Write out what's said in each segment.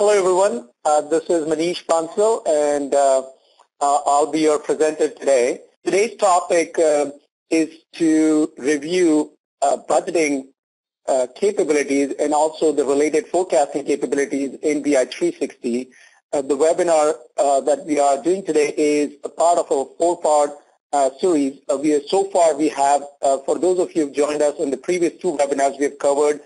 Hello, everyone. This is Manish Bansal, and I'll be your presenter today. Today's topic is to review budgeting capabilities and also the related forecasting capabilities in BI360. The webinar that we are doing today is a part of a four-part series. So far we have, for those of you who joined us in the previous two webinars, we have covered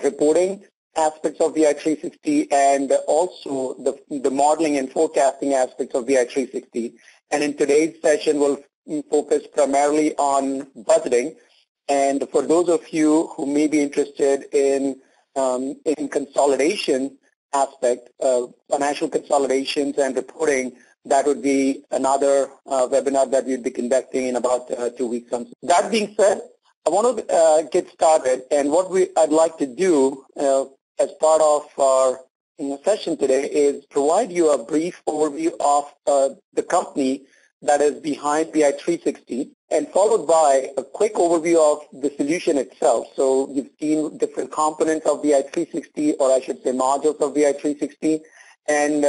reporting aspects of BI360 and also the modeling and forecasting aspects of BI360. And in today's session, we'll focus primarily on budgeting. And for those of you who may be interested in consolidation aspect, financial consolidations and reporting, that would be another webinar that we'll be conducting in about 2 weeks. That being said, I want to get started, and what I'd like to do as part of our session today is provide you a brief overview of the company that is behind BI360, and followed by a quick overview of the solution itself. So you've seen different components of BI360, or I should say modules of BI360, and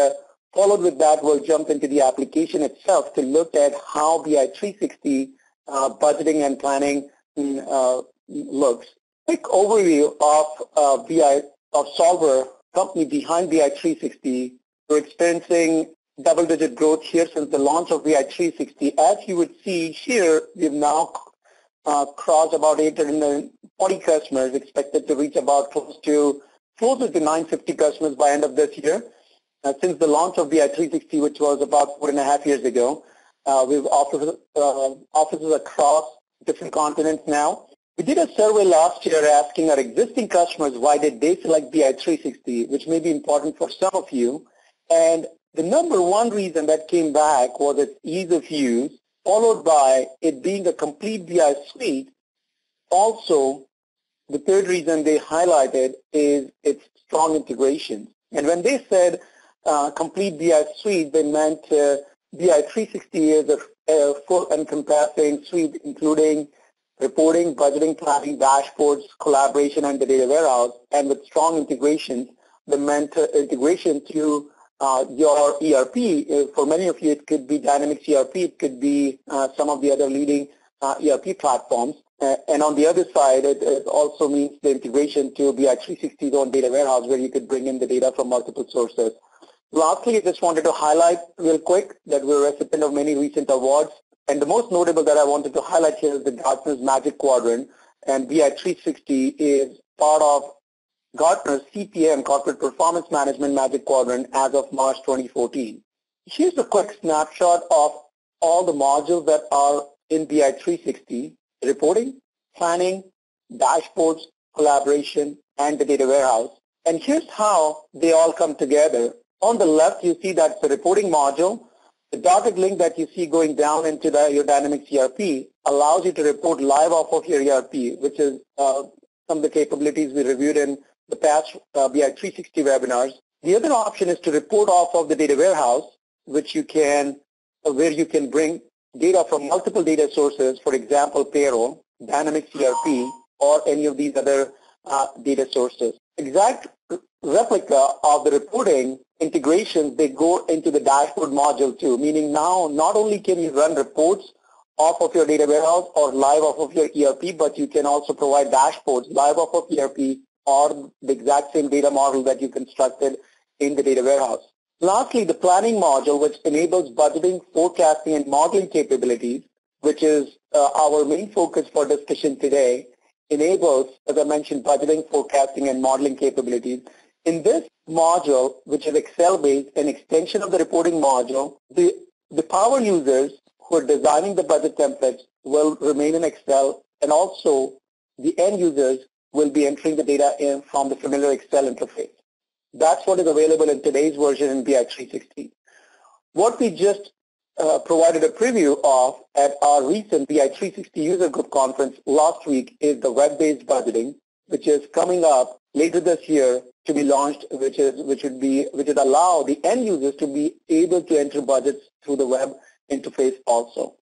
followed with that, we'll jump into the application itself to look at how BI360 budgeting and planning looks. Quick overview of Solver, company behind BI360. We're experiencing double-digit growth here since the launch of BI360. As you would see here, we've now crossed about 840 customers, expected to reach about closer to 950 customers by end of this year. Since the launch of BI360, which was about 4.5 years ago, we've offices across different continents now. We did a survey last year asking our existing customers why did they select BI360, which may be important for some of you. And the number one reason that came back was its ease of use, followed by it being a complete BI suite. Also, the third reason they highlighted is its strong integration. And when they said complete BI suite, they meant BI360 is a full encompassing suite, including reporting, budgeting, planning, dashboards, collaboration, and the data warehouse. And with strong integrations, they meant integration to your ERP. For many of you, it could be Dynamics ERP. It could be some of the other leading ERP platforms. And on the other side, it also means the integration to BI360's own data warehouse, where you could bring in the data from multiple sources. Lastly, I just wanted to highlight real quick that we're a recipient of many recent awards. And the most notable that I wanted to highlight here is the Gartner's Magic Quadrant. And BI360 is part of Gartner's CPM, Corporate Performance Management Magic Quadrant, as of March 2014. Here's a quick snapshot of all the modules that are in BI360: reporting, planning, dashboards, collaboration, and the data warehouse. And here's how they all come together. On the left, you see that's the reporting module. The dotted link that you see going down into your Dynamics ERP allows you to report live off of your ERP, which is some of the capabilities we reviewed in the past BI360 webinars. The other option is to report off of the data warehouse, where you can bring data from multiple data sources, for example, payroll, Dynamics ERP, or any of these other data sources. Exact replica of the reporting integrations, they go into the dashboard module too, meaning now not only can you run reports off of your data warehouse or live off of your ERP, but you can also provide dashboards live off of ERP or the exact same data model that you constructed in the data warehouse. Lastly, the planning module, which enables budgeting, forecasting, and modeling capabilities, which is our main focus for discussion today, enables, as I mentioned, budgeting, forecasting, and modeling capabilities. In this module, which is Excel-based, an extension of the reporting module, the power users who are designing the budget templates will remain in Excel, and also the end users will be entering the data in from the familiar Excel interface. That's what is available in today's version in BI360. What we just provided a preview of at our recent BI360 user group conference last week is the web-based budgeting, which is coming up later this year to be launched, which would allow the end users to be able to enter budgets through the web interface also.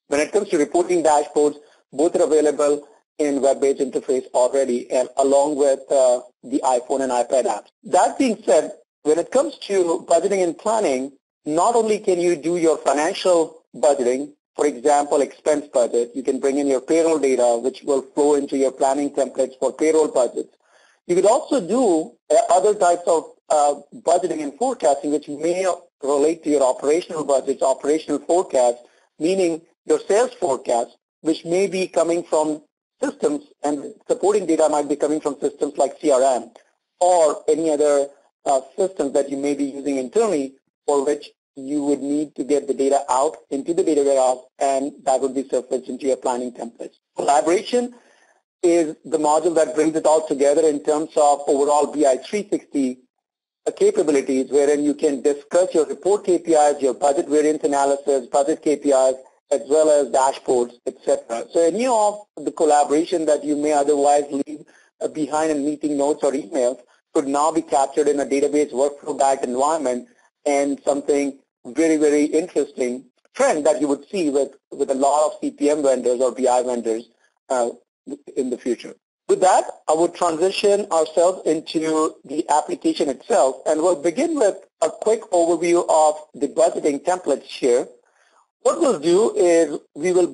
When it comes to reporting dashboards, both are available in web-based interface already, and along with the iPhone and iPad apps. That being said, When it comes to budgeting and planning, not only can you do your financial budgeting, for example, expense budget, you can bring in your payroll data, which will flow into your planning templates for payroll budgets. You could also do other types of budgeting and forecasting, which may relate to your operational budgets, operational forecast, meaning your sales forecast, which may be coming from systems, and supporting data might be coming from systems like CRM or any other systems that you may be using internally, for which you would need to get the data out into the data warehouse, and that would be surfaced into your planning templates. Collaboration is the module that brings it all together in terms of overall BI360 capabilities, wherein you can discuss your report KPIs, your budget variance analysis, budget KPIs, as well as dashboards, etc. So any of the collaboration that you may otherwise leave behind in meeting notes or emails could now be captured in a database workflow-backed environment, and something very, very interesting trend that you would see with a lot of CPM vendors or BI vendors in the future. With that, I would transition ourselves into the application itself, and we'll begin with a quick overview of the budgeting templates here. What we'll do is we'll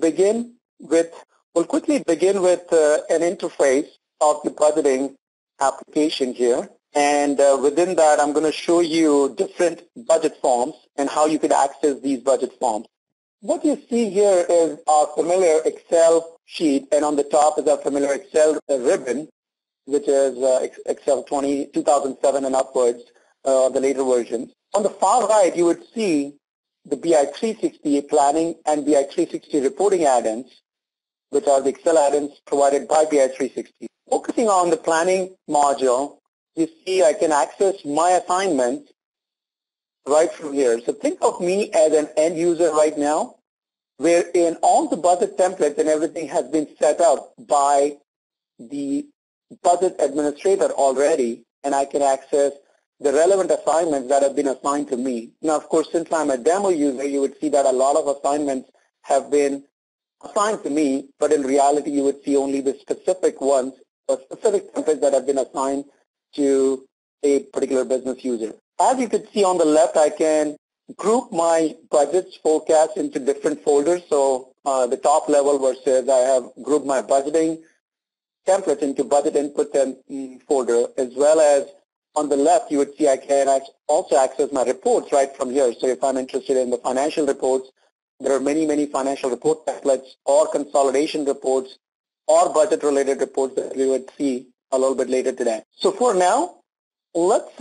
quickly begin with an interface of the budgeting application here. And within that, I'm going to show you different budget forms and how you could access these budget forms. What you see here is our familiar Excel sheet, and on the top is our familiar Excel ribbon, which is Excel 2007 and upwards, the later versions. On the far right, you would see the BI360 planning and BI360 reporting add-ins, which are the Excel add-ins provided by BI360. Focusing on the planning module, you see I can access my assignments right from here. So think of me as an end user right now, wherein all the budget templates and everything has been set up by the budget administrator already, and I can access the relevant assignments that have been assigned to me. Now, of course, since I'm a demo user, you would see that a lot of assignments have been assigned to me, but in reality, you would see only the specific ones, or specific templates that have been assigned to a particular business user. As you can see on the left, I can group my budgets forecast into different folders. So the top level where it says I have grouped my budgeting templates into budget input and folder, as well as on the left, you would see I can also access my reports right from here. So if I'm interested in the financial reports, there are many, many financial report templates or consolidation reports or budget-related reports that we would see a little bit later today. So for now, let's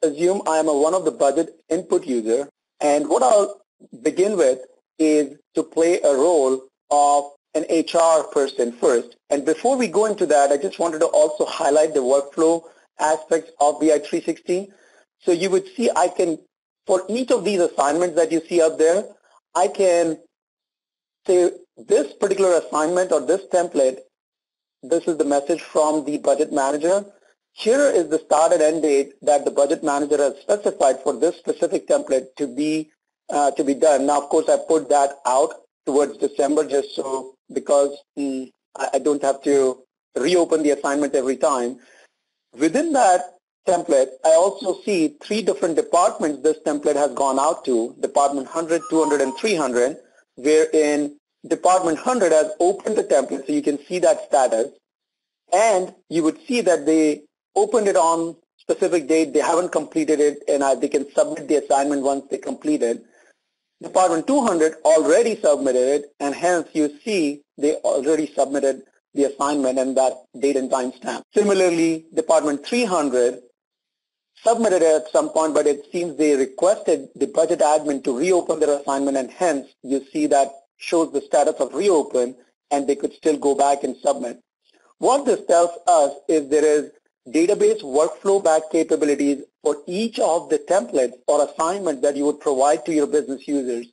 assume I am one of the budget input user, and what I'll begin with is to play a role of an HR person first. And before we go into that, I just wanted to also highlight the workflow aspects of BI360. So you would see I can, for each of these assignments that you see up there, I can say this particular assignment or this template, this is the message from the budget manager. Here is the start and end date that the budget manager has specified for this specific template to be done. Now, of course, I put that out towards December just so because I don't have to reopen the assignment every time. Within that template, I also see 3 different departments this template has gone out to, Department 100, 200, and 300, wherein Department 100 has opened the template, so you can see that status. And you would see that they opened it on specific date, they haven't completed it, and they can submit the assignment once they complete it. Department 200 already submitted it, and hence you see they already submitted the assignment and that date and time stamp. Similarly, Department 300 submitted it at some point, but it seems they requested the budget admin to reopen their assignment, and hence you see that shows the status of reopen, and they could still go back and submit. What this tells us is there is database workflow back capabilities for each of the templates or assignments that you would provide to your business users,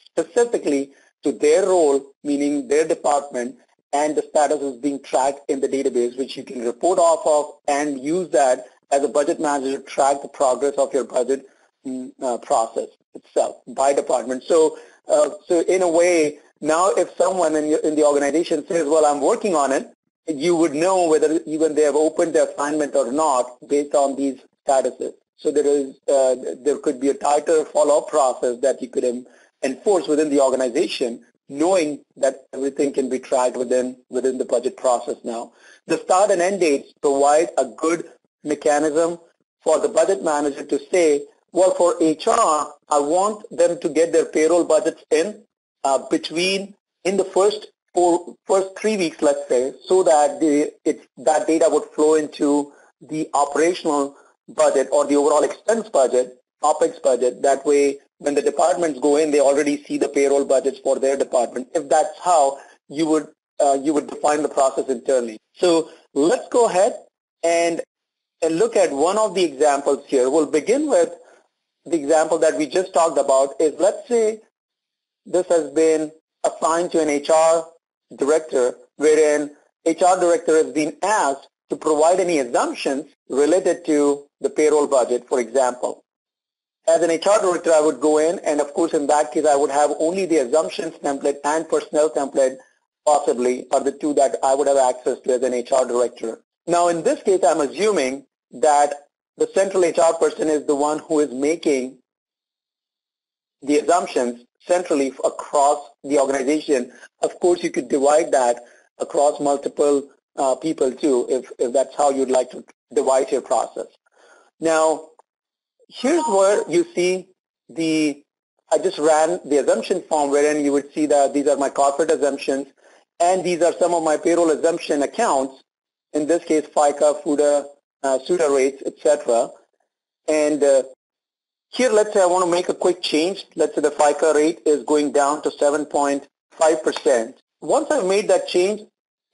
specifically to their role, meaning their department, and the status is being tracked in the database, which you can report off of and use that as a budget manager to track the progress of your budget process itself by department. So in a way, now if someone in the organization says, well, I'm working on it, you would know whether even they have opened the assignment or not based on these statuses. So there could be a tighter follow-up process that you could enforce within the organization, knowing that everything can be tracked within the budget process now. The start and end dates provide a good mechanism for the budget manager to say, well, for HR, I want them to get their payroll budgets in in the first 3 weeks, let's say, so that that data would flow into the operational budget or the overall expense budget, OPEX budget. That way, when the departments go in, they already see the payroll budgets for their department. If that's how you would define the process internally. So let's go ahead and look at one of the examples here. We'll begin with the example that we just talked about. Is, let's say this has been assigned to an HR director, wherein HR director has been asked to provide any assumptions related to the payroll budget, for example. As an HR director, I would go in, and of course, in that case, I would have only the assumptions template and personnel template, possibly, are the two that I would have access to as an HR director. Now, in this case, I'm assuming that the central HR person is the one who is making the assumptions centrally across the organization. Of course, you could divide that across multiple people too, if that's how you'd like to divide your process. Now, here's where you see I just ran the assumption form, wherein you would see that these are my corporate assumptions, and these are some of my payroll assumption accounts, in this case, FICA, FUTA, SUTA rates, etc. And here, let's say I want to make a quick change. Let's say the FICA rate is going down to 7.5%. Once I've made that change,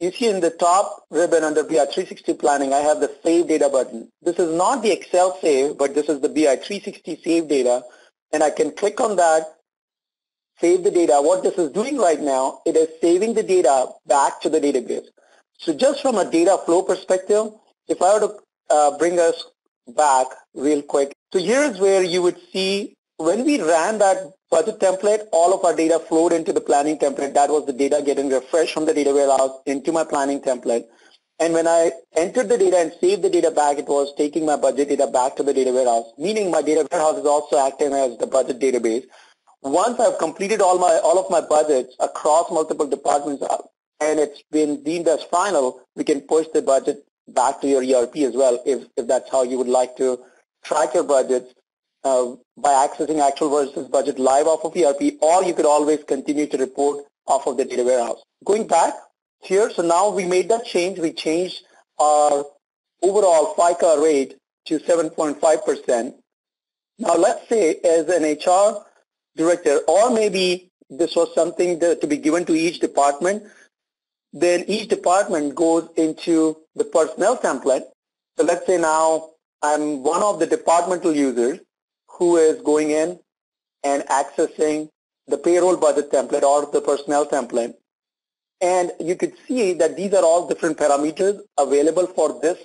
you see in the top ribbon under BI360 Planning, I have the Save Data button. This is not the Excel save, but this is the BI360 Save Data, and I can click on that, save the data. What this is doing right now, it is saving the data back to the database. So just from a data flow perspective, if I were to bring us back real quick, so here's where you would see when we ran that budget template, all of our data flowed into the planning template. That was the data getting refreshed from the data warehouse into my planning template. And when I entered the data and saved the data back, it was taking my budget data back to the data warehouse, meaning my data warehouse is also acting as the budget database. Once I've completed all of my budgets across multiple departments and it's been deemed as final, we can push the budget back to your ERP as well, if that's how you would like to track your budgets by accessing actual versus budget live off of ERP, or you could always continue to report off of the data warehouse. Going back here, so now we made that change. We changed our overall FICA rate to 7.5%. Now let's say as an HR director, or maybe this was something to be given to each department, then each department goes into the personnel template. So let's say now I'm one of the departmental users who is going in and accessing the payroll budget template or the personnel template. And you could see that these are all different parameters available for this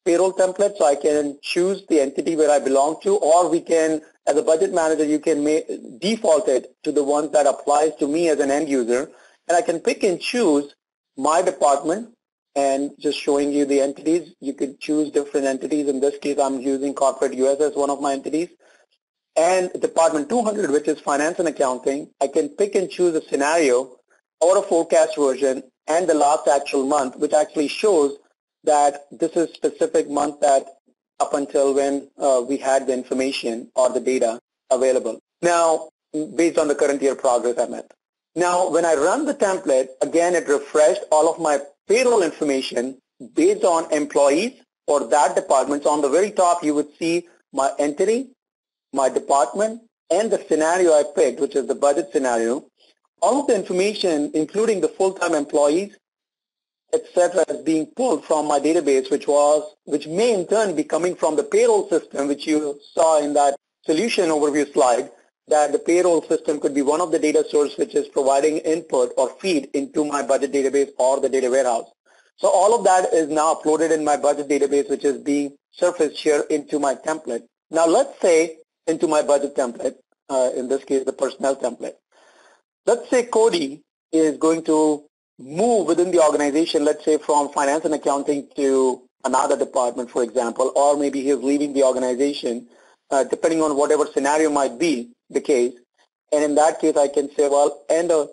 payroll template. So I can choose the entity where I belong to, or we can, as a budget manager, you can default it to the ones that applies to me as an end user. And I can pick and choose my department and just showing you the entities. You could choose different entities. In this case, I'm using corporate US as one of my entities. And Department 200, which is finance and accounting, I can pick and choose a scenario or a forecast version and the last actual month, which actually shows that this is specific month that up until when we had the information or the data available. Now, based on the current year progress I met. Now, when I run the template, again, it refreshed all of my payroll information based on employees for that department. So on the very top, you would see my entity, my department, and the scenario I picked, which is the budget scenario. All of the information, including the full-time employees, etc., is being pulled from my database, which may in turn be coming from the payroll system, which you saw in that solution overview slide, that the payroll system could be one of the data sources which is providing input or feed into my budget database or the data warehouse. So all of that is now uploaded in my budget database, which is being surfaced here into my template. Now let's say into my budget template, in this case the personnel template. Let's say Cody is going to move within the organization, let's say from finance and accounting to another department, for example, or maybe he's leaving the organization. depending on whatever scenario might be the case. And in that case, I can say, well, end of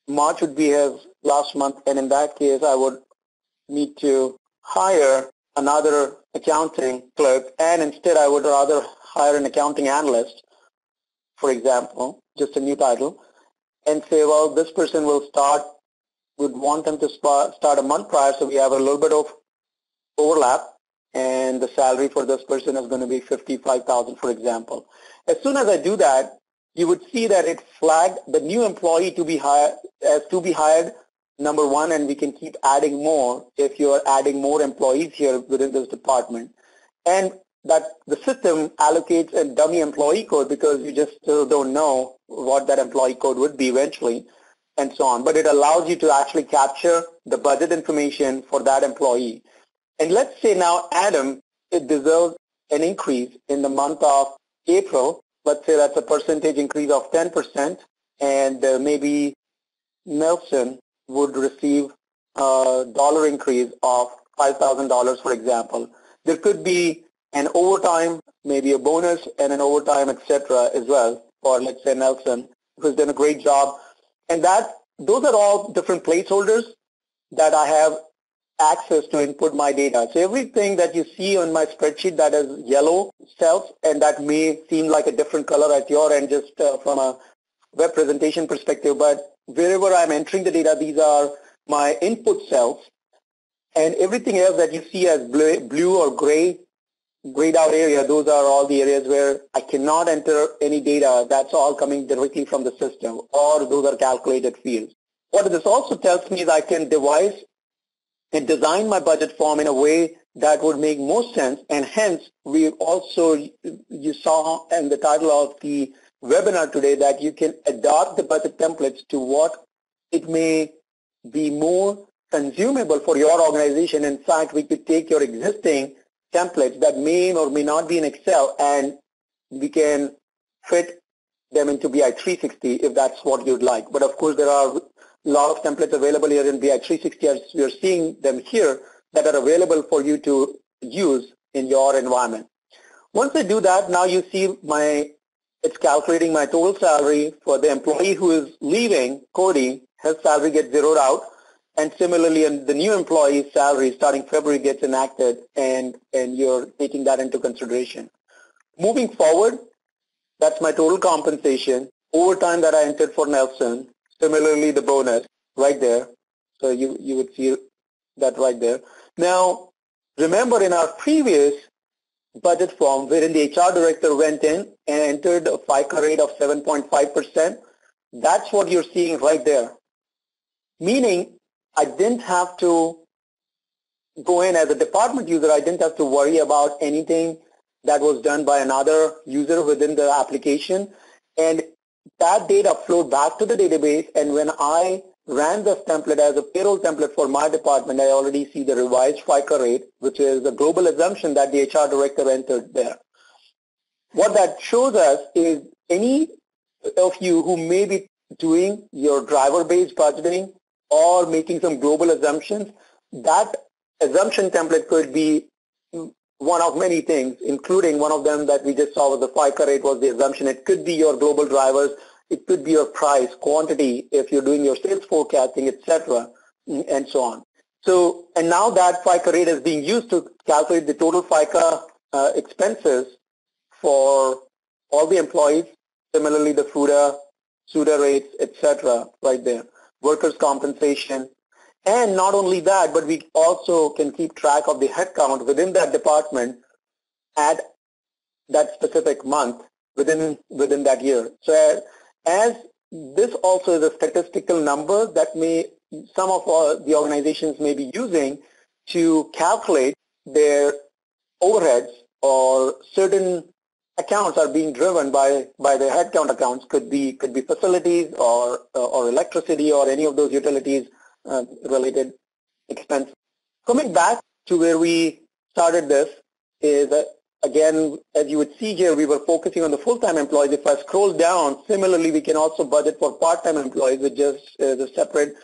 March would be his last month, and in that case, I would need to hire another accounting clerk, and instead I would rather hire an accounting analyst, for example, just a new title, and say, well, this person would want them to start a month prior, so we have a little bit of overlap, and the salary for this person is going to be $55,000, for example. As soon as I do that, you would see that it flagged the new employee to be hired, number one, and we can keep adding more if you're adding more employees here within this department. And that the system allocates a dummy employee code because you just still don't know what that employee code would be eventually, and so on. But it allows you to actually capture the budget information for that employee. And let's say now Adam, it deserves an increase in the month of April. Let's say that's a percentage increase of 10%, and maybe Nelson would receive a dollar increase of $5,000, for example. There could be an overtime, maybe a bonus and an overtime, etc. as well, for let's say Nelson, who's done a great job. And those are all different placeholders that I have access to input my data. So everything that you see on my spreadsheet that is yellow cells, and that may seem like a different color at your end just from a web presentation perspective, but wherever I'm entering the data, these are my input cells, and everything else that you see as blue or grayed out area, those are all the areas where I cannot enter any data. That's all coming directly from the system, or those are calculated fields. What this also tells me is I can devise and design my budget form in a way that would make most sense, and hence we also, you saw in the title of the webinar today that you can adopt the budget templates to what it may be more consumable for your organization. In fact, we could take your existing templates that may or may not be in Excel, and we can fit them into BI360 if that's what you'd like. But of course, there are a lot of templates available here in BI360, as we are seeing them here, that are available for you to use in your environment. Once I do that, now you see it's calculating my total salary for the employee who is leaving, Cody. His salary gets zeroed out, and similarly, the new employee's salary starting February gets enacted, and you're taking that into consideration. Moving forward, that's my total compensation, overtime that I entered for Nelson, similarly the bonus right there. So you would see that right there. Now, remember in our previous budget form, wherein the HR director went in and entered a FICA rate of 7.5%, that's what you're seeing right there. Meaning, I didn't have to go in as a department user. I didn't have to worry about anything that was done by another user within the application. And that data flowed back to the database, and when I ran this template as a payroll template for my department, I already see the revised FICA rate, which is the global assumption that the HR director entered there. What that shows us is any of you who may be doing your driver-based budgeting or making some global assumptions, that assumption template could be one of many things, including one of them that we just saw was the FICA rate was the assumption. It could be your global drivers. It could be your price, quantity, if you're doing your sales forecasting, etc., and so on. So, and now that FICA rate is being used to calculate the total FICA expenses for all the employees, similarly the FUTA, SUTA rates, etc., right there, workers' compensation. And not only that, but we also can keep track of the headcount within that department at that specific month within that year. So as this also is a statistical number that some of the organizations may be using to calculate their overheads, or certain accounts are being driven by the headcount accounts, could be facilities or electricity or any of those utilities related expenses. Coming back to where we started this is that, again, as you would see here, we were focusing on the full-time employees. If I scroll down, similarly, we can also budget for part-time employees, which just is a separate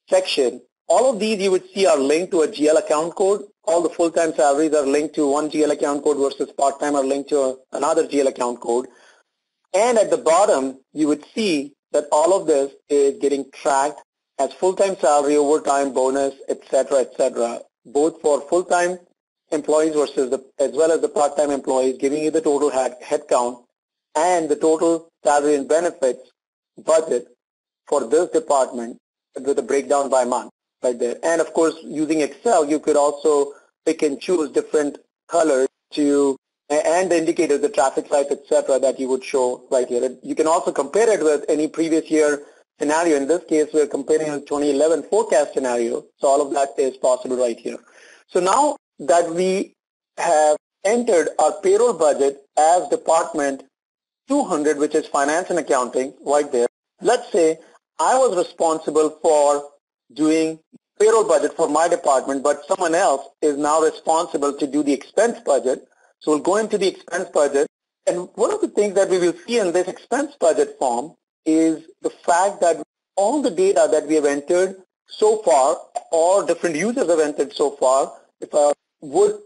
section. All of these you would see are linked to a GL account code. All the full-time salaries are linked to one GL account code versus part-time are linked to another GL account code. And at the bottom, you would see that all of this is getting tracked as full-time salary, overtime, bonus, etc., both for full-time employees versus as well as the part-time employees, giving you the total head count and the total salary and benefits budget for this department with a breakdown by month right there. And of course, using Excel, you could also pick and choose different colors and the indicators, the traffic lights, etc., that you would show right here. You can also compare it with any previous year scenario. In this case, we're comparing a 2011 forecast scenario. So all of that is possible right here. So now that we have entered our payroll budget as department 200, which is finance and accounting right there. Let's say I was responsible for doing payroll budget for my department, but someone else is now responsible to do the expense budget. So we'll go into the expense budget. And one of the things that we will see in this expense budget form is the fact that all the data that we have entered so far, or different users have entered so far, would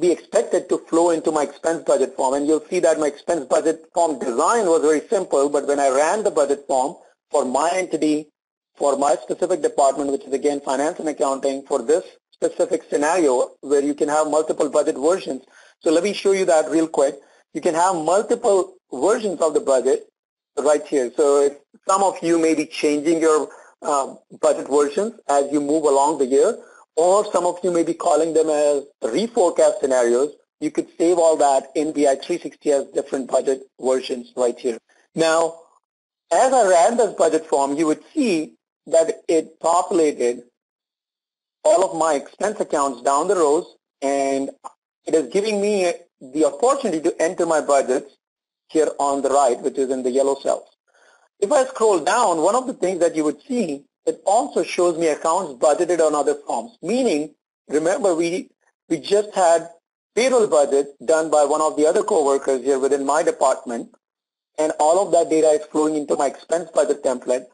be expected to flow into my expense budget form. And you'll see that my expense budget form design was very simple, but when I ran the budget form for my entity, for my specific department, which is again finance and accounting, for this specific scenario where you can have multiple budget versions. So let me show you that real quick. You can have multiple versions of the budget right here. So if some of you may be changing your budget versions as you move along the year, or some of you may be calling them as reforecast scenarios, you could save all that in BI360 as different budget versions right here. Now, as I ran this budget form, you would see that it populated all of my expense accounts down the rows, and it is giving me the opportunity to enter my budgets here on the right, which is in the yellow cells. If I scroll down, one of the things that you would see, it also shows me accounts budgeted on other forms, meaning, remember, we just had payroll budget done by one of the other coworkers here within my department, and all of that data is flowing into my expense budget template.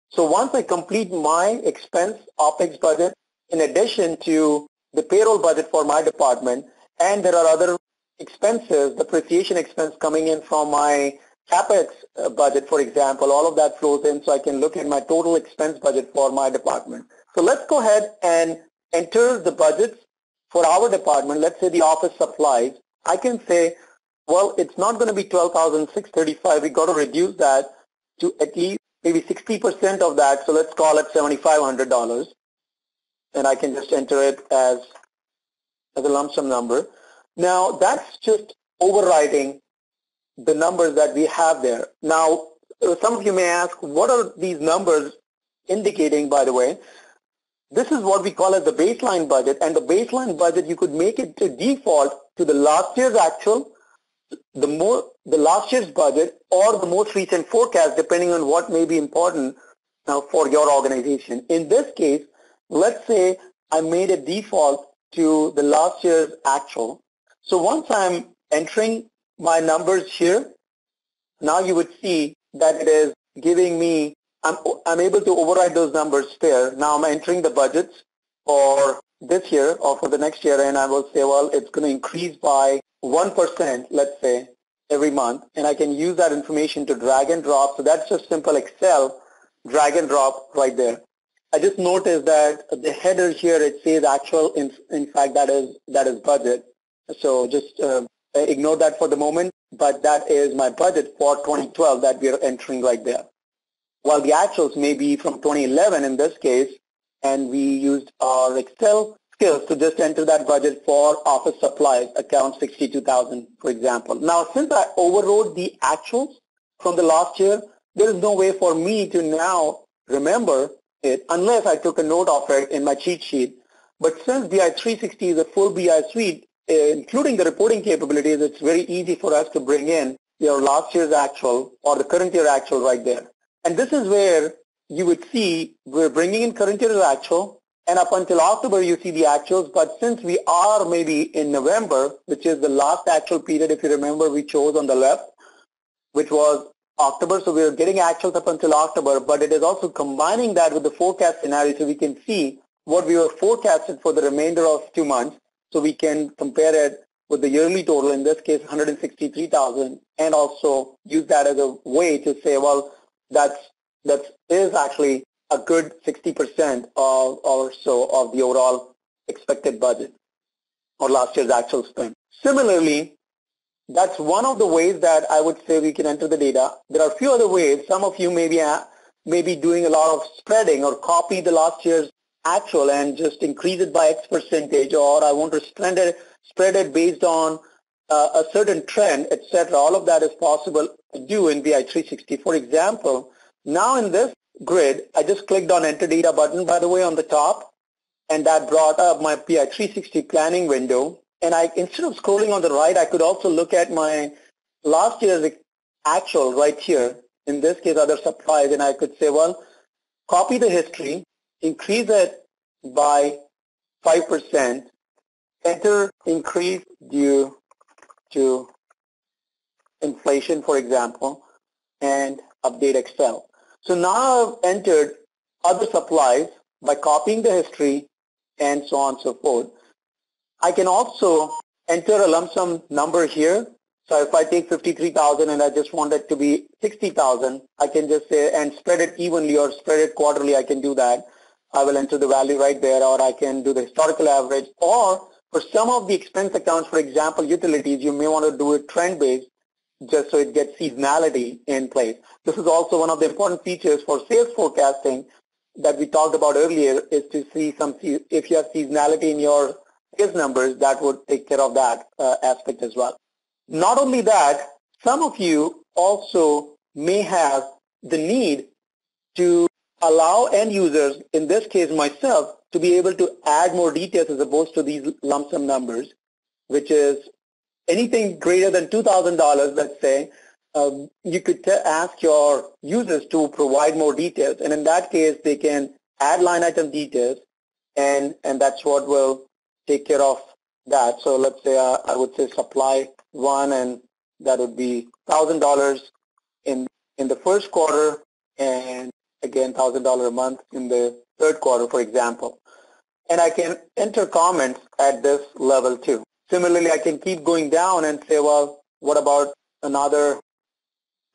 So once I complete my expense OPEX budget, in addition to the payroll budget for my department, and there are other expenses, depreciation expense coming in from my CapEx budget, for example, all of that flows in, so I can look at my total expense budget for my department. So let's go ahead and enter the budgets for our department. Let's say the office supplies. I can say, well, it's not going to be $12,635. We got to reduce that to at least maybe 60% of that. So let's call it $7,500, and I can just enter it as a lump sum number. Now that's just overriding the numbers that we have there. Now, some of you may ask, what are these numbers indicating, by the way? This is what we call as the baseline budget, and the baseline budget, you could make it to default to the last year's actual, the last year's budget, or the most recent forecast, depending on what may be important for your organization. In this case, let's say I made a default to the last year's actual. So once I'm entering my numbers here, now you would see that it is giving me, I'm able to override those numbers there. Now I'm entering the budgets for this year or for the next year, and I will say, well, it's going to increase by 1%, let's say, every month, and I can use that information to drag and drop. So that's just simple Excel drag and drop right there. I just noticed that the header here, it says actual. In fact, that is budget. So just ignore that for the moment, but that is my budget for 2012 that we are entering right there. While the actuals may be from 2011 in this case, and we used our Excel skills to just enter that budget for office supplies, account 62,000, for example. Now, since I overrode the actuals from the last year, there is no way for me to now remember it unless I took a note of it in my cheat sheet. But since BI360 is a full BI suite, including the reporting capabilities, it's very easy for us to bring in your last year's actual or the current year actual right there. And this is where you would see we're bringing in current year's actual, and up until October you see the actuals. But since we are maybe in November, which is the last actual period, if you remember, we chose on the left, which was October, so we're getting actuals up until October, but it is also combining that with the forecast scenario so we can see what we were forecasted for the remainder of 2 months, so we can compare it with the yearly total, in this case 163,000, and also use that as a way to say, well, that is actually a good 60% of or so of the overall expected budget or last year's actual spend. Similarly, that's one of the ways that I would say we can enter the data. There are a few other ways. Some of you may be doing a lot of spreading or copy the last year's actual and just increase it by X percentage, or I want to spread it based on a certain trend, etc. All of that is possible to do in BI360. For example, now in this grid, I just clicked on Enter Data button, by the way, on the top, and that brought up my BI360 planning window. And instead of scrolling on the right, I could also look at my last year's actual right here, in this case, other supplies, and I could say, well, copy the history, increase it by 5%, enter increase due to inflation, for example, and update Excel. So now I've entered other supplies by copying the history and so on and so forth. I can also enter a lump sum number here. So if I take 53,000 and I just want it to be 60,000, I can just say and spread it evenly or spread it quarterly. I can do that. I will enter the value right there, or I can do the historical average. Or for some of the expense accounts, for example, utilities, you may want to do it trend-based just so it gets seasonality in place. This is also one of the important features for sales forecasting that we talked about earlier, is to see if you have seasonality in your sales numbers, that would take care of that aspect as well. Not only that, some of you also may have the need to allow end users, in this case myself, to be able to add more details as opposed to these lump sum numbers, which is anything greater than $2,000, let's say. You could ask your users to provide more details, and in that case, they can add line item details, and that's what will take care of that. So let's say I would say supply one, and that would be $1,000 in the first quarter, and again $1,000 a month in the third quarter, for example. And I can enter comments at this level too. Similarly, I can keep going down and say, well, what about another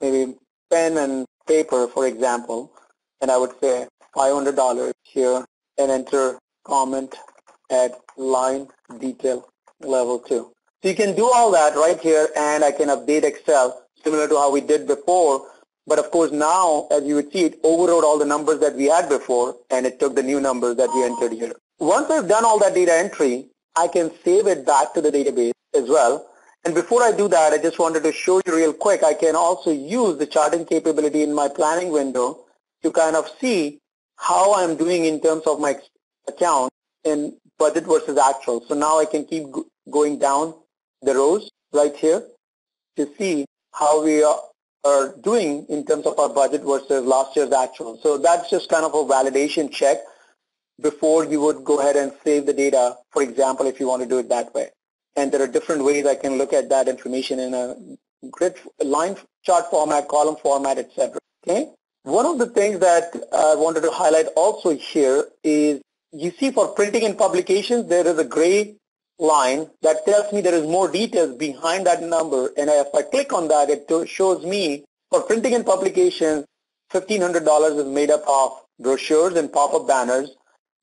maybe pen and paper, for example, and I would say $500 here and enter comment at line detail level 2. So you can do all that right here, and I can update Excel similar to how we did before. But of course now, as you would see, it overrode all the numbers that we had before, and it took the new numbers that we entered here. Once I've done all that data entry, I can save it back to the database as well. And before I do that, I just wanted to show you real quick, I can also use the charting capability in my planning window to kind of see how I'm doing in terms of my account in budget versus actual. So now I can keep going down the rows right here to see how we are doing in terms of our budget versus last year's actual. So that's just kind of a validation check before you would go ahead and save the data, for example, if you want to do it that way. And there are different ways I can look at that information in a grid, line chart format, column format, etc. Okay. One of the things that I wanted to highlight also here is, you see for printing and publications, there is a gray line that tells me there is more details behind that number. And if I click on that, it shows me for printing and publications, $1,500 is made up of brochures and pop-up banners.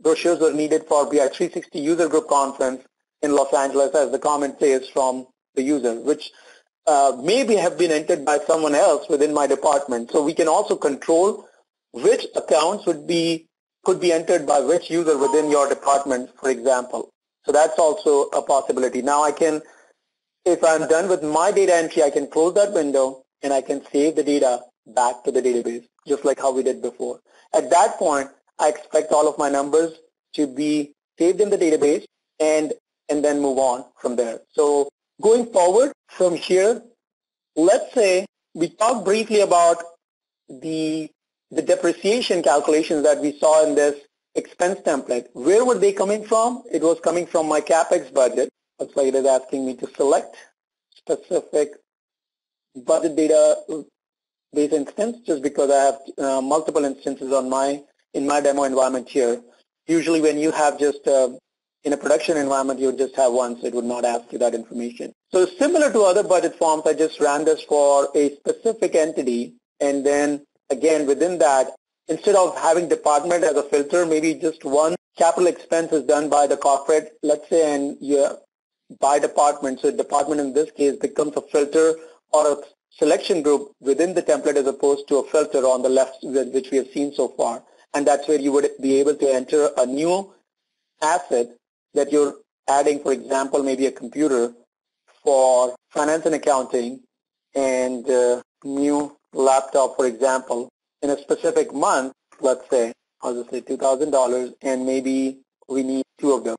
Brochures were needed for BI360 user group conference in Los Angeles, as the comment says, from the user, which maybe have been entered by someone else within my department. So we can also control which accounts could be entered by which user within your department, for example. So that's also a possibility. Now I can, if I'm done with my data entry, I can close that window and I can save the data back to the database, just like how we did before. At that point, I expect all of my numbers to be saved in the database and then move on from there. So going forward from here, let's say we talked briefly about the depreciation calculations that we saw in this expense template. Where were they coming from? It was coming from my CapEx budget. Looks like it is asking me to select specific budget data base instance, just because I have multiple instances in my demo environment here. Usually when you have just in a production environment, you would just have one, so it would not ask you that information. So similar to other budget forms, I just ran this for a specific entity, and then again within that, instead of having department as a filter, maybe just one capital expense is done by the corporate, let's say, and by department. So department in this case becomes a filter or a selection group within the template as opposed to a filter on the left, which we have seen so far. And that's where you would be able to enter a new asset that you're adding, for example, maybe a computer for finance and accounting, and new laptop, for example, in a specific month, let's say, I'll just say $2,000, and maybe we need 2 of them.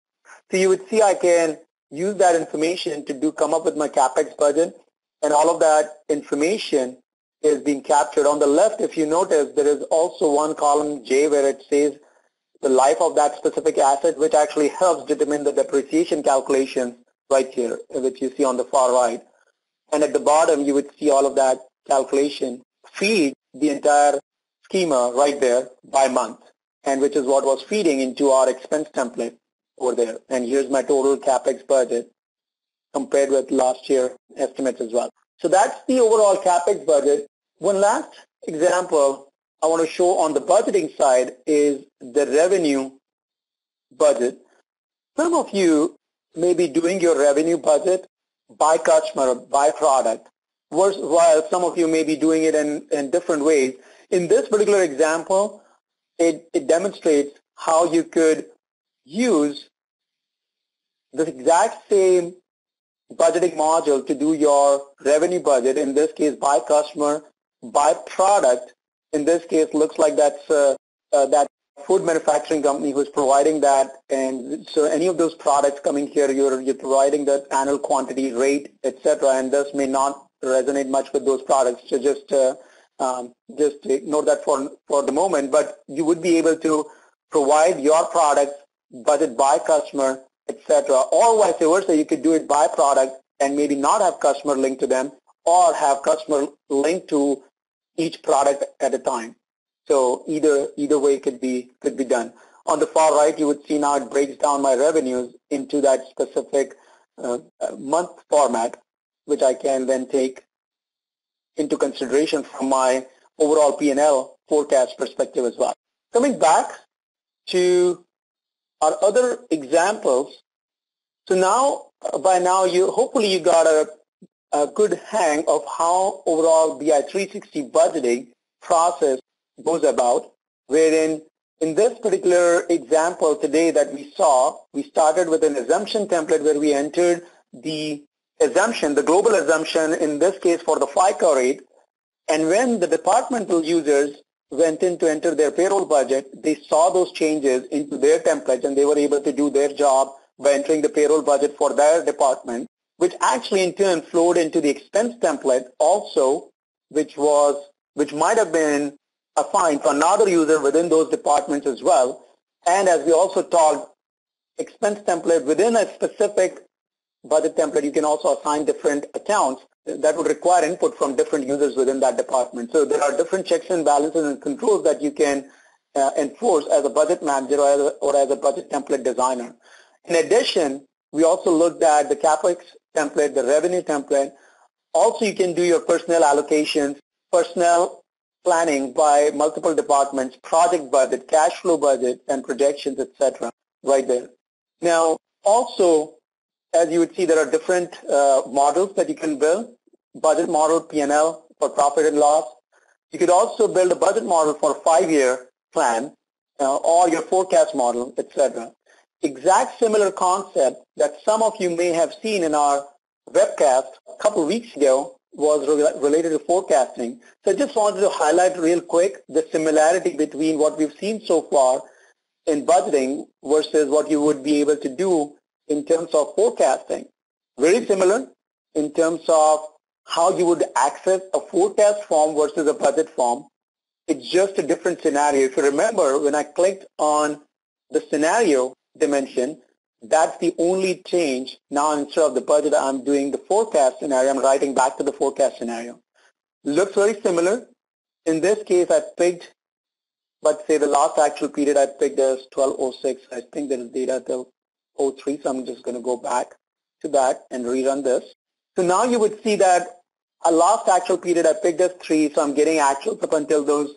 So you would see I can use that information to come up with my CapEx budget, and all of that information is being captured. On the left, if you notice, there is also one column J where it says the life of that specific asset, which actually helps determine the depreciation calculations right here, which you see on the far right. And at the bottom, you would see all of that calculation feed the entire schema right there by month, and which is what was feeding into our expense template over there. And here's my total CapEx budget compared with last year estimates as well. So that's the overall CapEx budget. One last example I want to show on the budgeting side is the revenue budget. Some of you may be doing your revenue budget by customer, by product, while some of you may be doing it in different ways. In this particular example, it demonstrates how you could use the exact same budgeting module to do your revenue budget, in this case by customer, by product. In this case, looks like that's that food manufacturing company who's providing that, and so any of those products coming here, you're providing the annual quantity, rate, etc., and this may not resonate much with those products. So just ignore that for the moment, but you would be able to provide your products budget by customer, etc., or vice versa. You could do it by product and maybe not have customer linked to them, or have customer linked to each product at a time. So either way could be done. On the far right, you would see now it breaks down my revenues into that specific month format, which I can then take into consideration from my overall P&L forecast perspective as well. Coming back to our other examples, so now by now hopefully you got a good hang of how overall BI360 budgeting process goes about, wherein in this particular example today that we saw, we started with an assumption template where we entered the assumption, the global assumption, in this case for the FICA rate, and when the departmental users went in to enter their payroll budget, they saw those changes into their template, and they were able to do their job by entering the payroll budget for their department, which actually in turn flowed into the expense template also, which might have been assigned to another user within those departments as well. And as we also talked, expense template within a specific budget template, you can also assign different accounts that would require input from different users within that department. So there are different checks and balances and controls that you can enforce as a budget manager or as a budget template designer. In addition, we also looked at the CapEx template, the revenue template. Also, you can do your personnel allocations, personnel planning by multiple departments, project budget, cash flow budget, and projections, etc. right there. Now, also, as you would see, there are different models that you can build. Budget model, P&L for profit and loss. You could also build a budget model for a 5-year plan or your forecast model, etc. Exact similar concept that some of you may have seen in our webcast a couple of weeks ago was related to forecasting. So I just wanted to highlight real quick the similarity between what we've seen so far in budgeting versus what you would be able to do in terms of forecasting. Very similar in terms of how you would access a forecast form versus a budget form. It's just a different scenario. If you remember, when I clicked on the scenario dimension, that's the only change. Now instead of the budget, I'm doing the forecast scenario. I'm writing back to the forecast scenario. Looks very similar. In this case, I picked but say the last actual period I picked is 1206. I think there is data till 03, so I'm just going to go back to that and rerun this. So now you would see that a last actual period I picked as 3, so I'm getting actuals up until those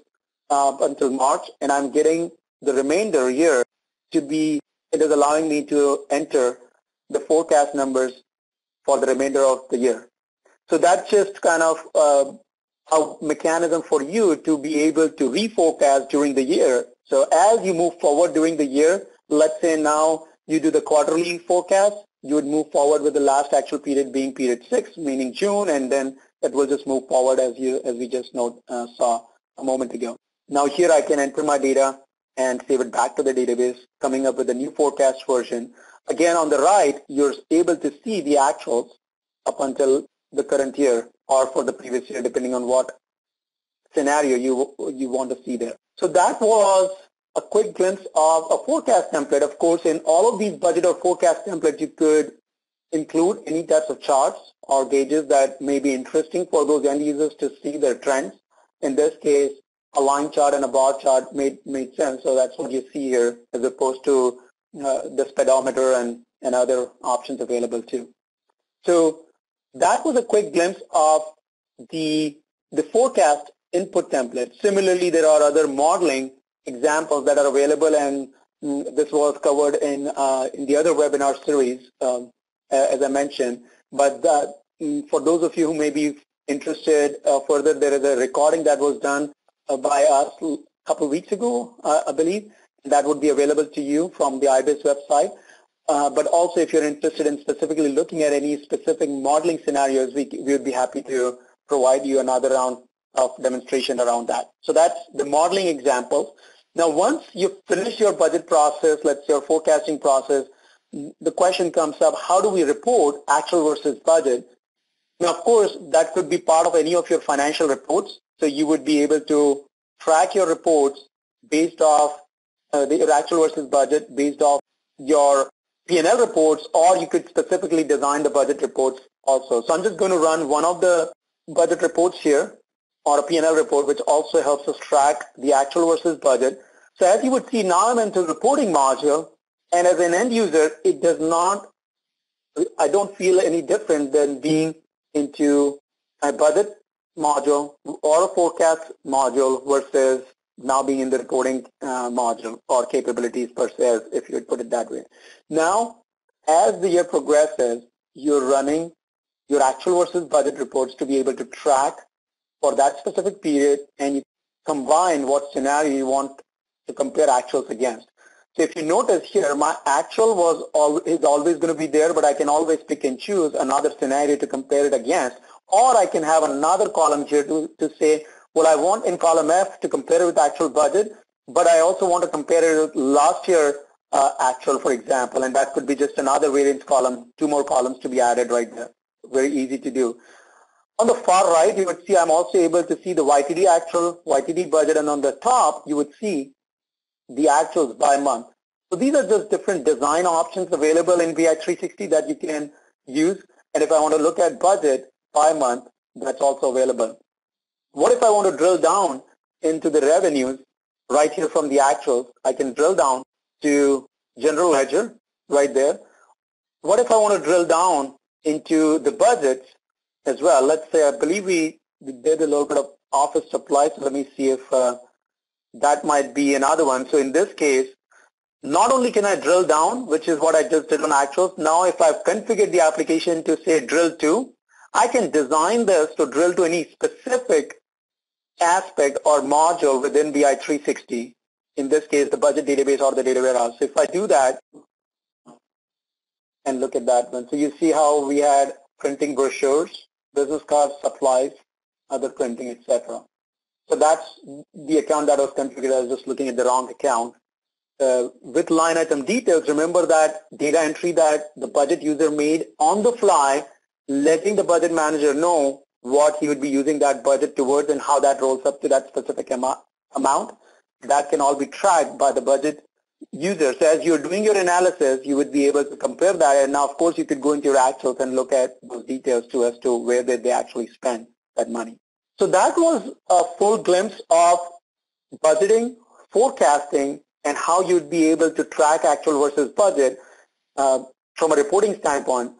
until March, and I'm getting the remainder here to be, it is allowing me to enter the forecast numbers for the remainder of the year. So that's just kind of a mechanism for you to be able to reforecast during the year. So as you move forward during the year, let's say now you do the quarterly forecast, you would move forward with the last actual period being period 6, meaning June, and then it will just move forward as we just saw a moment ago. Now here I can enter my data and save it back to the database, coming up with a new forecast version. Again, on the right, you're able to see the actuals up until the current year or for the previous year, depending on what scenario you want to see there. So that was a quick glimpse of a forecast template. Of course, in all of these budget or forecast templates, you could include any types of charts or gauges that may be interesting for those end users to see their trends. In this case, a line chart and a bar chart made sense. So that's what you see here, as opposed to the speedometer and other options available too. So that was a quick glimpse of the forecast input template. Similarly, there are other modeling examples that are available, and this was covered in the other webinar series, as I mentioned. But for those of you who may be interested further, there is a recording that was done by us a couple of weeks ago, I believe, that would be available to you from the IBIS website. But also, if you're interested in specifically looking at any specific modeling scenarios, we would be happy to provide you another round of demonstration around that. So that's the modeling example. Now, once you finish your budget process, let's say your forecasting process, the question comes up, how do we report actual versus budget? Now, of course, that could be part of any of your financial reports. So you would be able to track your reports based off your actual versus budget, based off your P&L reports, or you could specifically design the budget reports also. So I'm just going to run one of the budget reports here, or a P&L report, which also helps us track the actual versus budget. So as you would see, now I'm into the reporting module, and as an end user, it does not, I don't feel any different than being into a budget module or a forecast module versus now being in the reporting module or capabilities per se, if you would put it that way. Now, as the year progresses, you're running your actual versus budget reports to be able to track for that specific period, and you combine what scenario you want to compare actuals against. So if you notice here, my actual is always going to be there, but I can always pick and choose another scenario to compare it against. Or I can have another column here to say, well, I want in column F to compare it with actual budget, but I also want to compare it with last year actual, for example, and that could be just another variance column, 2 more columns to be added right there. Very easy to do. On the far right, you would see I'm also able to see the YTD actual, YTD budget, and on the top, you would see the actuals by month. So these are just different design options available in BI360 that you can use. And if I want to look at budget by month, that's also available. What if I want to drill down into the revenues right here from the actuals? I can drill down to general ledger right there. What if I want to drill down into the budgets as well? Let's say I believe we did a little bit of office supplies. So let me see if that might be another one. So in this case, not only can I drill down, which is what I just did on actuals, now if I've configured the application to say drill to, I can design this to drill to any specific aspect or module within BI360. In this case, the budget database or the data warehouse. So if I do that and look at that one, so you see how we had printing brochures, business cards, supplies, other printing, etc. So that's the account that was configured. I was just looking at the wrong account. With line item details, remember that data entry that the budget user made on the fly, letting the budget manager know what he would be using that budget towards and how that rolls up to that specific amount. That can all be tracked by the budget user. So as you're doing your analysis, you would be able to compare that. And now, of course, you could go into your actuals and look at those details too as to where did they actually spend that money. So that was a full glimpse of budgeting, forecasting and how you'd be able to track actual versus budget from a reporting standpoint.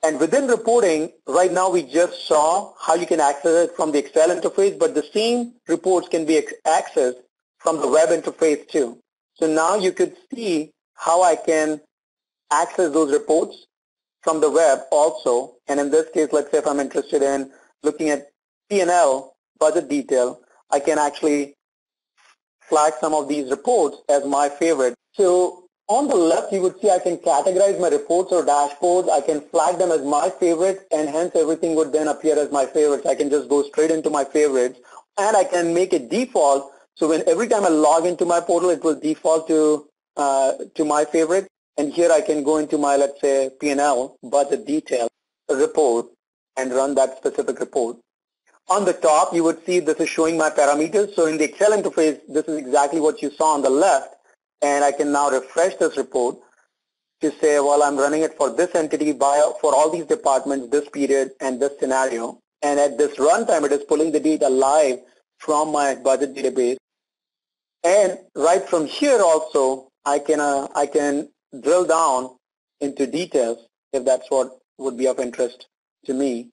And within reporting, right now we just saw how you can access it from the Excel interface, but the same reports can be accessed from the web interface too. So now you could see how I can access those reports from the web also. And in this case, let's say if I'm interested in looking at P&L budget detail, I can actually flag some of these reports as my favorite. So on the left, you would see I can categorize my reports or dashboards. I can flag them as my favorites, and hence everything would then appear as my favorites. I can just go straight into my favorites, and I can make it default. So when every time I log into my portal, it will default to my favorite. And here I can go into my, let's say, P&L budget detail report and run that specific report. On the top, you would see this is showing my parameters. So in the Excel interface, this is exactly what you saw on the left. And I can now refresh this report to say, well, I'm running it for this entity for all these departments, this period, and this scenario. And at this runtime, it is pulling the data live from my budget database. And right from here also, I can drill down into details if that's what would be of interest to me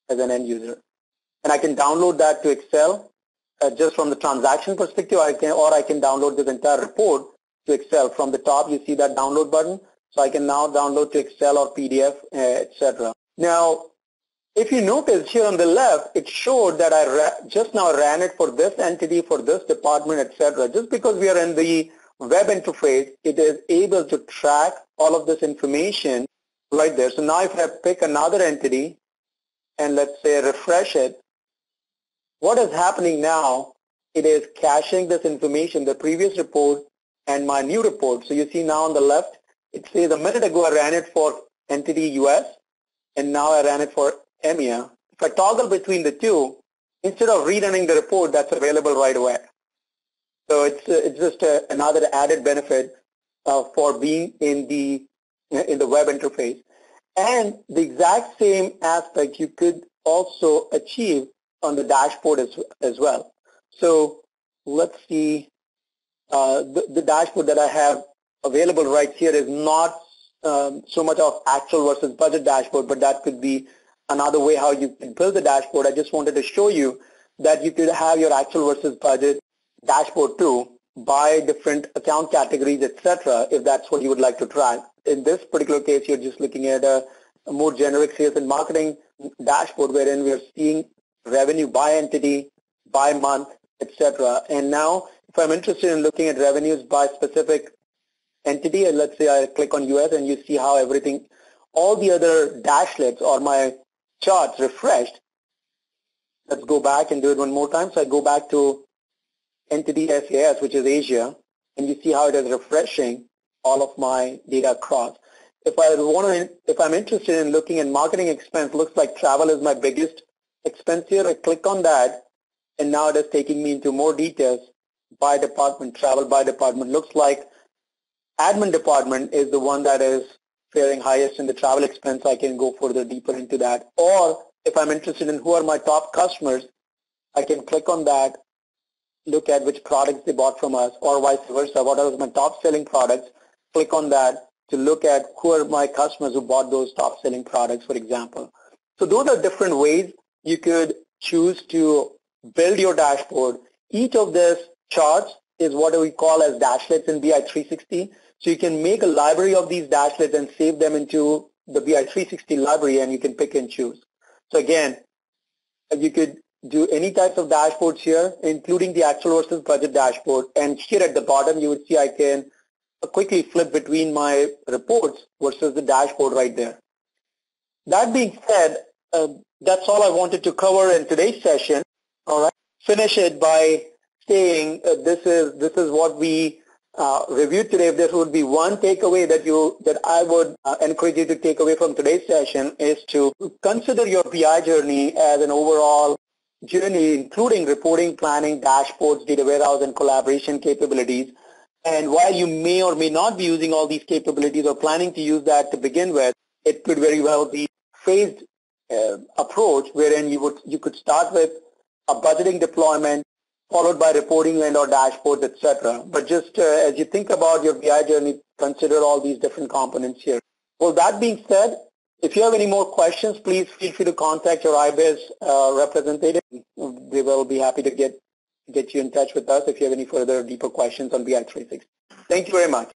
as an end user. And I can download that to Excel just from the transaction perspective, or I can download this entire report to Excel. From the top, you see that download button. So I can now download to Excel or PDF, etc. Now, if you notice here on the left, it showed that I just now ran it for this entity, for this department, etc. Just because we are in the web interface, it is able to track all of this information right there. So now if I pick another entity and let's say refresh it, what is happening now, it is caching this information, the previous report and my new report. So you see now on the left, it says a minute ago I ran it for entity US and now I ran it for EMEA. If I toggle between the two, instead of rerunning the report, that's available right away. So it's just another added benefit for being in the web interface. And the exact same aspect you could also achieve on the dashboard as well. So let's see, the dashboard that I have available right here is not so much of actual versus budget dashboard, but that could be another way how you can build the dashboard. I just wanted to show you that you could have your actual versus budget dashboard too by different account categories, etc., if that's what you would like to track. In this particular case, you're just looking at a more generic sales and marketing dashboard wherein we are seeing revenue by entity, by month, etc. And now, if I'm interested in looking at revenues by specific entity, and let's say I click on US and you see how everything, all the other dashlets or my charts refreshed. Let's go back and do it one more time. So I go back to entity SAS, which is Asia, and you see how it is refreshing all of my data across. If I'm interested in looking at marketing expense, looks like travel is my biggest expense here. I click on that, and now it is taking me into more details by department, travel by department. Looks like admin department is the one that is faring highest in the travel expense. I can go further deeper into that. Or if I'm interested in who are my top customers, I can click on that, look at which products they bought from us, or vice versa. What are my top selling products? Click on that to look at who are my customers who bought those top selling products, for example. So those are different ways you could choose to build your dashboard. Each of these charts is what we call as dashlets in BI360. So you can make a library of these dashlets and save them into the BI360 library, and you can pick and choose. So again, you could do any types of dashboards here, including the actual versus budget dashboard. And here at the bottom, you would see I can quickly flip between my reports versus the dashboard right there. That being said, that's all I wanted to cover in today's session. All right, finish it by saying this is what we reviewed today. If there would be one takeaway that I would encourage you to take away from today's session, is to consider your BI journey as an overall journey, including reporting, planning, dashboards, data warehouse, and collaboration capabilities. And while you may or may not be using all these capabilities or planning to use that to begin with, it could very well be phased approach wherein you could start with a budgeting deployment, followed by reporting and or dashboards, etc. But just as you think about your BI journey, consider all these different components here. Well, that being said, if you have any more questions, please feel free to contact your IBIS representative. We will be happy to get you in touch with us if you have any further deeper questions on BI360. Thank you very much.